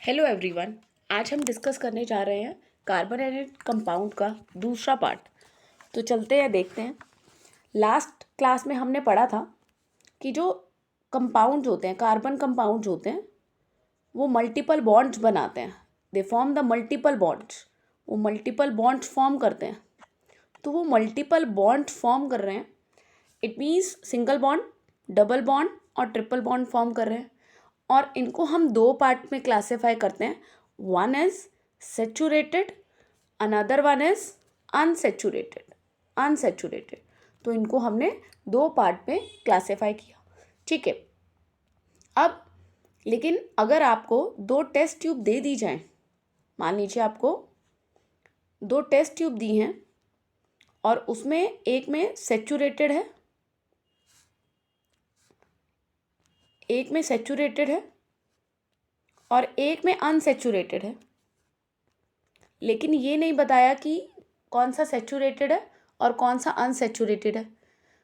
Hello everyone. आज हम discuss करने जा रहे हैं कार्बोनेटेड कंपाउंड का दूसरा पार्ट। तो चलते हैं, देखते हैं। लास्ट क्लास में हमने पढ़ा था कि जो कंपाउंड होते हैं, कार्बन कंपाउंड होते हैं, वो मल्टीपल बॉन्ड्स बनाते हैं। They form the multiple bonds. वो मल्टीपल बॉन्ड्स फॉर्म करते हैं। तो वो मल्टीपल बॉन्ड्स फॉर्म कर रहे हैं, it means single bond, double bond और ट्रिपल बॉन्ड फॉर्म कर रहे हैं। और इनको हम दो पार्ट में क्लासिफाई करते हैं। One is saturated, another one is unsaturated. तो इनको हमने दो पार्ट में क्लासिफाई किया, ठीक है। अब लेकिन अगर आपको दो टेस्ट ट्यूब दे दी जाए, मान लीजिए आपको दो टेस्ट ट्यूब दी हैं और उसमें एक में सेचुरेटेड है, एक में सेचुरेटेड है और एक में अनसेचुरेटेड है, लेकिन ये नहीं बताया कि कौन सा सेचुरेटेड है और कौन सा अनसेचुरेटेड है।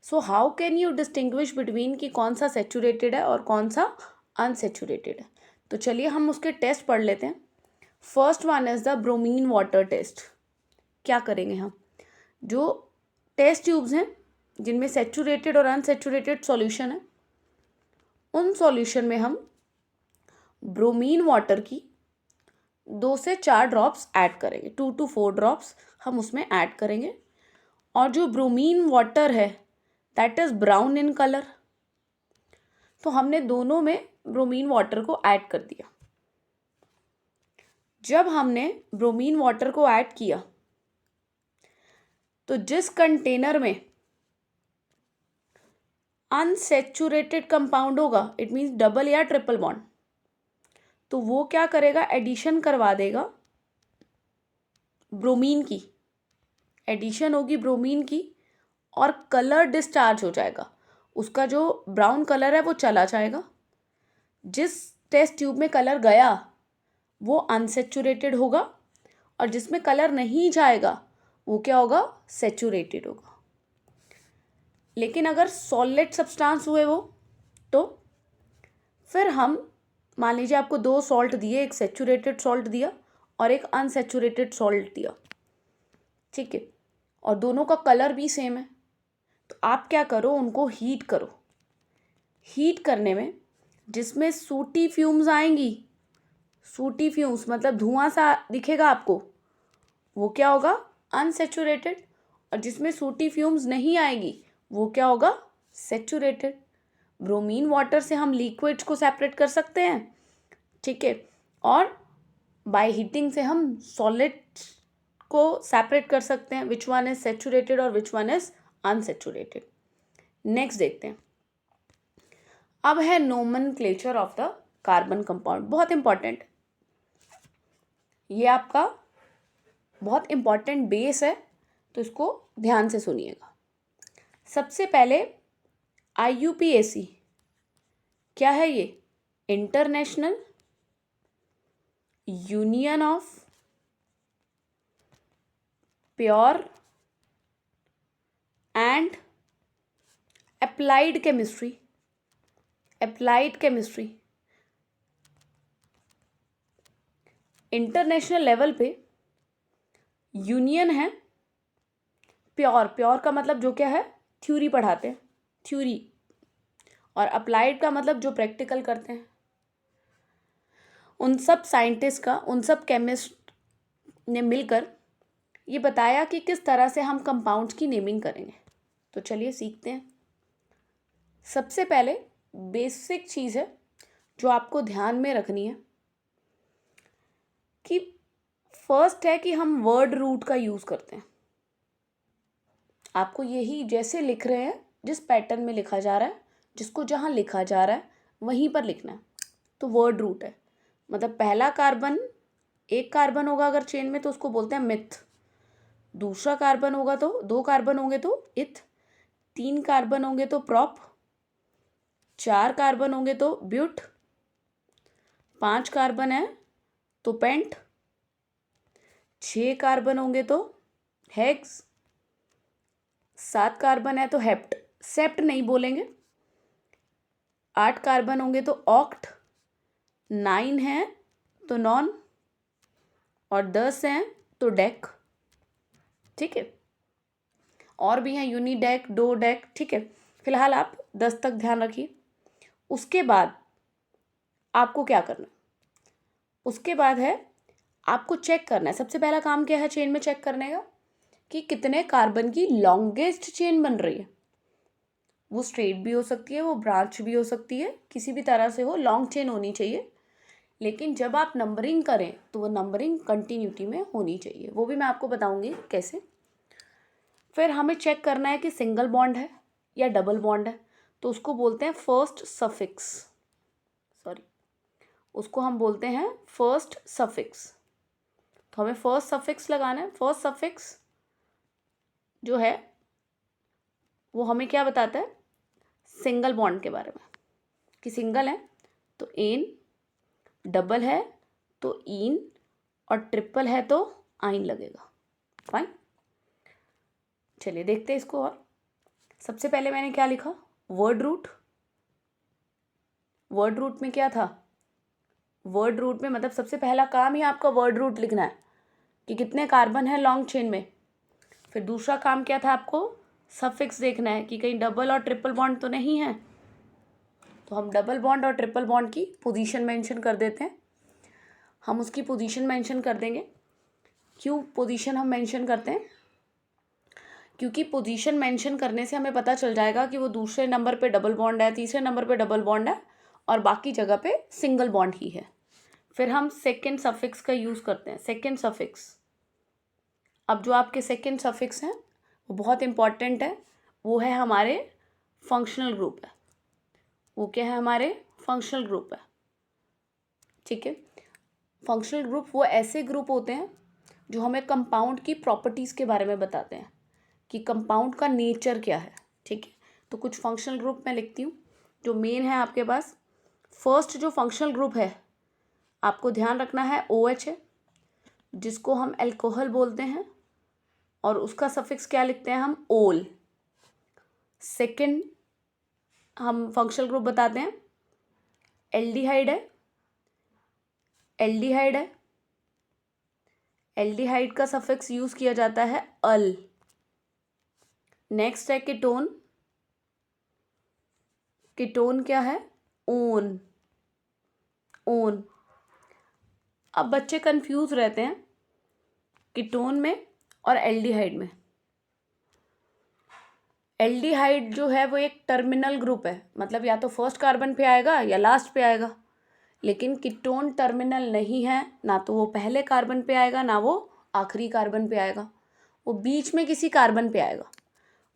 So how can you distinguish between कि कौन सा सेचुरेटेड है और कौन सा अनसेचुरेटेड है। तो चलिए हम उसके टेस्ट पढ़ लेते हैं। First one is the bromine water test. क्या करेंगे हम, जो टेस्ट ट्यूब्स हैं जिनमें सेचुरेटेड और अनसेचुरेटेड सॉल्यूशन है, उन सॉल्यूशन में हम ब्रोमीन वाटर की 2 से 4 ड्रॉप्स ऐड करेंगे। 2 to 4 ड्रॉप्स हम उसमें ऐड करेंगे। और जो ब्रोमीन वाटर है that is brown in colour. तो हमने दोनों में ब्रोमीन वाटर को ऐड कर दिया। जब हमने ब्रोमीन वाटर को ऐड किया तो जिस कंटेनर में अनसेचुरेटेड कंपाउंड होगा, इट मीन्स डबल या ट्रिपल बॉन्ड, तो वो क्या करेगा, एडिशन करवा देगा ब्रोमीन की। एडिशन होगी ब्रोमीन की और कलर डिस्चार्ज हो जाएगा। उसका जो ब्राउन कलर है वो चला जाएगा। जिस टेस्ट ट्यूब में कलर गया वो अनसेचुरेटेड होगा और जिसमें कलर नहीं जाएगा वो क्या होगा, सेचुरेटेड होगा। लेकिन अगर सॉलिड सब्सटेंस हुए वो, तो फिर हम मान लीजिए आपको 2 सॉल्ट दिए, एक सेचुरेटेड सॉल्ट दिया और एक अनसेचुरेटेड सॉल्ट दिया, ठीक है, और दोनों का कलर भी सेम है। तो आप क्या करो, उनको हीट करो। हीट करने में जिसमें सूटी फ्यूम्स आएंगी, सूटी फ्यूम्स मतलब धुआं सा दिखेगा आपको, वो क्या होगा, अनसेचुरेटेड। और जिसमें सूटी फ्यूम्स नहीं आएगी वो क्या होगा, सेचुरेटेड। ब्रोमीन वाटर से हम लिक्विड्स को सेपरेट कर सकते हैं, ठीक है, और बाय हीटिंग से हम सॉलिड्स को सेपरेट कर सकते हैं, विच वन इज सेचुरेटेड और which one is unsaturated. Next देखते हैं। अब है nomenclature of the carbon compound. बहुत इंपॉर्टेंट, ये आपका बहुत इंपॉर्टेंट बेस है, तो इसको ध्यान से सुनिएगा। सबसे पहले IUPAC क्या है, ये international union of pure and applied chemistry. Applied chemistry international level पे यूनियन है। प्योर, प्योर का मतलब जो क्या है, थ्योरी पढ़ाते हैं, थ्योरी। और अप्लाइड का मतलब जो प्रैक्टिकल करते हैं। उन सब साइंटिस्ट का, उन सब केमिस्ट ने मिलकर ये बताया कि किस तरह से हम कंपाउंड्स की नेमिंग करेंगे। तो चलिए सीखते हैं। सबसे पहले बेसिक चीज़ है जो आपको ध्यान में रखनी है कि फर्स्ट है कि हम वर्ड रूट का यूज़ करते हैं। आपको यही जैसे लिख रहे हैं, जिस पैटर्न में लिखा जा रहा है, जिसको जहाँ लिखा जा रहा है वहीं पर लिखना है। तो वर्ड रूट है, मतलब पहला कार्बन, एक कार्बन होगा अगर चेन में तो उसको बोलते हैं मिथ। दूसरा कार्बन होगा तो, 2 कार्बन होंगे तो इथ, 3 कार्बन होंगे तो प्रॉप, 4 कार्बन होंगे तो ब्यूट, 5 कार्बन है तो पेंट, 6 कार्बन होंगे तो हेक्स, 7 कार्बन है तो हेप्ट। सेप्ट नहीं बोलेंगे। 8 कार्बन होंगे तो ऑक्ट, 9 है तो नॉन, और 10 हैं तो डेक, ठीक है। और भी हैं यूनिडेक, डो डेक, ठीक है। फिलहाल आप 10 तक ध्यान रखिए। उसके बाद आपको क्या करना है, उसके बाद है आपको चेक करना है। सबसे पहला काम क्या है चेन में चेक करने का, कि कितने कार्बन की लॉन्गेस्ट चेन बन रही है। वो स्ट्रेट भी हो सकती है, वो ब्रांच भी हो सकती है, किसी भी तरह से हो, लॉन्ग चेन होनी चाहिए। लेकिन जब आप नंबरिंग करें तो वो नंबरिंग कंटिन्यूटी में होनी चाहिए, वो भी मैं आपको बताऊंगी कैसे। फिर हमें चेक करना है कि सिंगल बॉन्ड है या डबल बॉन्ड है, तो उसको बोलते हैं फर्स्ट सफिक्स, सॉरी, उसको हम बोलते हैं फर्स्ट सफिक्स। तो हमें फर्स्ट सफिक्स लगाना है। फर्स्ट सफिक्स जो है वो हमें क्या बताता है, सिंगल बॉन्ड के बारे में, कि सिंगल है तो एन, डबल है तो इन, और ट्रिपल है तो आइन लगेगा। फाइन, चलिए देखते हैं इसको। और सबसे पहले मैंने क्या लिखा, वर्ड रूट। वर्ड रूट में क्या था, वर्ड रूट में मतलब सबसे पहला काम ही आपका वर्ड रूट लिखना है कि कितने कार्बन है लॉन्ग चेन में। फिर दूसरा काम क्या था, आपको सफिक्स देखना है कि कहीं डबल और ट्रिपल बॉन्ड तो नहीं है। तो हम डबल बॉन्ड और ट्रिपल बॉन्ड की पोजीशन मेंशन कर देते हैं। हम उसकी पोजीशन मेंशन कर देंगे। क्यों पोजीशन हम मेंशन करते हैं, क्योंकि पोजीशन मेंशन करने से हमें पता चल जाएगा कि वो दूसरे नंबर पे डबल बॉन्ड है, तीसरे नंबर पे डबल बॉन्ड है, और बाकी जगह पे सिंगल बॉन्ड ही है। फिर हम सेकेंड सफिक्स का यूज़ करते हैं। सेकेंड सफिक्स, अब जो आपके सेकेंड सफिक्स हैं वो बहुत इंपॉर्टेंट है। वो है हमारे फंक्शनल ग्रुप है। वो क्या है, हमारे फंक्शनल ग्रुप है, ठीक है। फंक्शनल ग्रुप वो ऐसे ग्रुप होते हैं जो हमें कंपाउंड की प्रॉपर्टीज़ के बारे में बताते हैं कि कंपाउंड का नेचर क्या है, ठीक है। तो कुछ फंक्शनल ग्रुप मैं लिखती हूँ जो मेन है आपके पास। फर्स्ट जो फंक्शनल ग्रुप है आपको ध्यान रखना है, OH है, जिसको हम अल्कोहल बोलते हैं, और उसका सफिक्स क्या लिखते हैं हम, ओल। सेकंड हम फंक्शनल ग्रुप बताते हैं, एल्डिहाइड है, एल्डिहाइड है, एल्डिहाइड का सफिक्स यूज़ किया जाता है अल। नेक्स्ट है कीटोन, कीटोन क्या है, ओन, ओन। अब बच्चे कंफ्यूज रहते हैं कीटोन में और एल्डिहाइड में। एल्डिहाइड जो है वो एक टर्मिनल ग्रुप है, मतलब या तो फर्स्ट कार्बन पे आएगा या लास्ट पे आएगा। लेकिन कीटोन टर्मिनल नहीं है, ना तो वो पहले कार्बन पे आएगा ना वो आखिरी कार्बन पे आएगा, वो बीच में किसी कार्बन पे आएगा।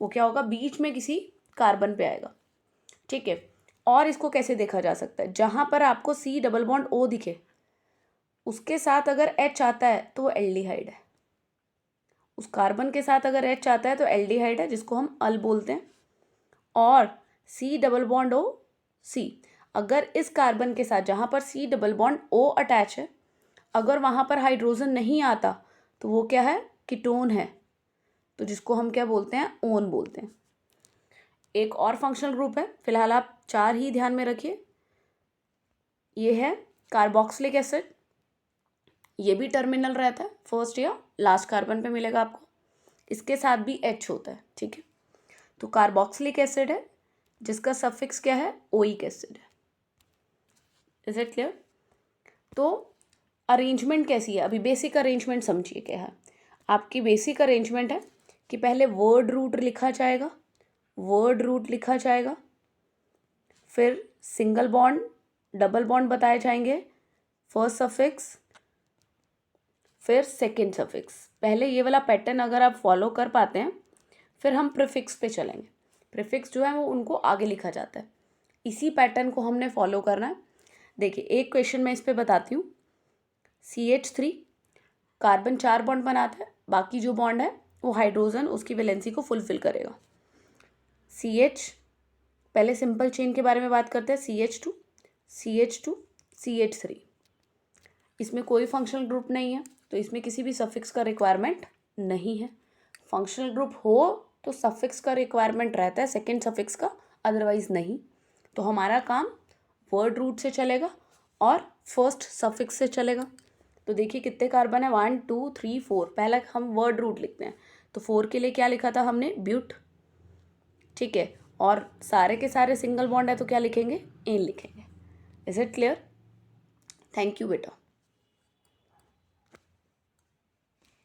वो क्या होगा, बीच में किसी कार्बन पे आएगा, ठीक है। और इसको कैसे देखा जा सकता है, जहाँ पर आपको C डबल बॉन्ड O दिखे उसके साथ अगर H आता है तो वो एल्डिहाइड है। उस कार्बन के साथ अगर H आता है तो एल्डिहाइड है, जिसको हम अल बोलते हैं। और C double bond O C, अगर इस कार्बन के साथ जहाँ पर C double bond O attach है, अगर वहाँ पर हाइड्रोजन नहीं आता तो वो क्या है, कीटोन है, तो जिसको हम क्या बोलते हैं, ओन बोलते हैं। एक और फंक्शनल ग्रुप है, फिलहाल आप 4 ही ध्यान में रखिए। ये है कार्बोक्सिलिक एसिड, ये भी टर्मिनल रहता है, फर्स्ट या लास्ट कार्बन पे मिलेगा आपको, इसके साथ भी H होता है, ठीक है। तो कार्बोक्सिलिक एसिड है जिसका सफिक्स क्या है, ओइक एसिड है। Is it clear? तो अरेंजमेंट कैसी है, अभी बेसिक अरेंजमेंट समझिए क्या है। आपकी बेसिक अरेंजमेंट है कि पहले वर्ड रूट लिखा जाएगा, वर्ड रूट लिखा जाएगा, फिर सिंगल बॉन्ड डबल बॉन्ड बताए जाएंगे, फर्स्ट सफिक्स, फिर सेकेंड सफिक्स। पहले ये वाला पैटर्न अगर आप फॉलो कर पाते हैं फिर हम प्रीफिक्स पे चलेंगे। प्रीफिक्स जो है वो उनको आगे लिखा जाता है, इसी पैटर्न को हमने फॉलो करना है। देखिए एक क्वेश्चन मैं इस पर बताती हूँ। CH3 कार्बन 4 बॉन्ड बनाता है, बाकी जो बॉन्ड है वो हाइड्रोजन उसकी वैलेंसी को फुलफिल करेगा। CH, पहले सिंपल चेन के बारे में बात करते हैं, CH2 CH2 CH3। इसमें कोई फंक्शनल ग्रुप नहीं है तो इसमें किसी भी सफिक्स का रिक्वायरमेंट नहीं है। फंक्शनल ग्रुप हो तो सफिक्स का रिक्वायरमेंट रहता है, सेकेंड सफिक्स का, अदरवाइज नहीं। तो हमारा काम वर्ड रूट से चलेगा और फर्स्ट सफिक्स से चलेगा। तो देखिए कितने कार्बन है, 1 2 3 4। पहला हम वर्ड रूट लिखते हैं, तो 4 के लिए क्या लिखा था हमने, ब्यूट। ठीक है, और सारे के सारे सिंगल बॉन्ड है तो क्या लिखेंगे, एन लिखेंगे। Is it clear? Thank you बेटा।